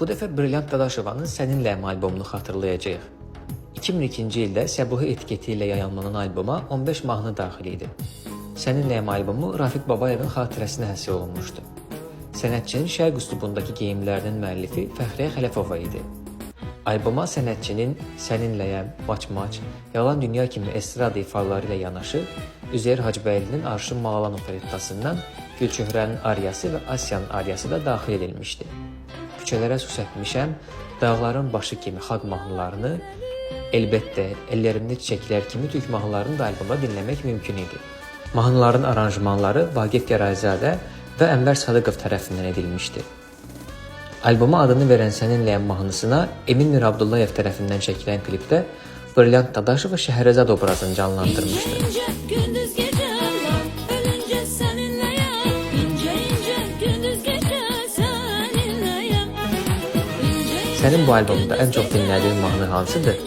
Bu dəfə Brilliant Dadaşovanın Səninləyəm albomunu xatırlayacağıq. 2002-ci ildə Səbuhi etiketi ilə yayınlanan alboma 15 mahnı daxil idi. Səninləyəm albomu Rafiq Babayevin xatirəsinə həsr olunmuşdu. Sənətçinin şərq üslubundakı geyimlərinin müəllifi Fəxriyə Xələfova idi. Alboma sənətçinin Səninləyəm, Maç-Maç, Yalan Dünya kimi estrada ifaları ilə yanaşı, Üzeyir Hacıbəylinin Arşın Mağalan operettasından Gülçöhrənin Aryası və Asyanın Aryası da daxil edilmişdi. Küçələrə su səpmişəm, Dağların başı kimi xalq mahnılarını, əlbəttə, Əllərimdə çiçəklər kimi türk mahnılarını da albomda dinləmək mümkün idi. Mahnıların aranjmanları Vaqif Gərayzadə və Ənvər Sadıqov tərəfindən edilmişdi. Alboma adını verən Səninləyəm mahnısına Emin Mir Abdullayev tərəfindən çəkilən klipdə Brilliant Dadaşova Şəhərəzad obrazını canlandırmışdı. Sənin bu albomda ən çox dinlədiyin mahnı hansıdır?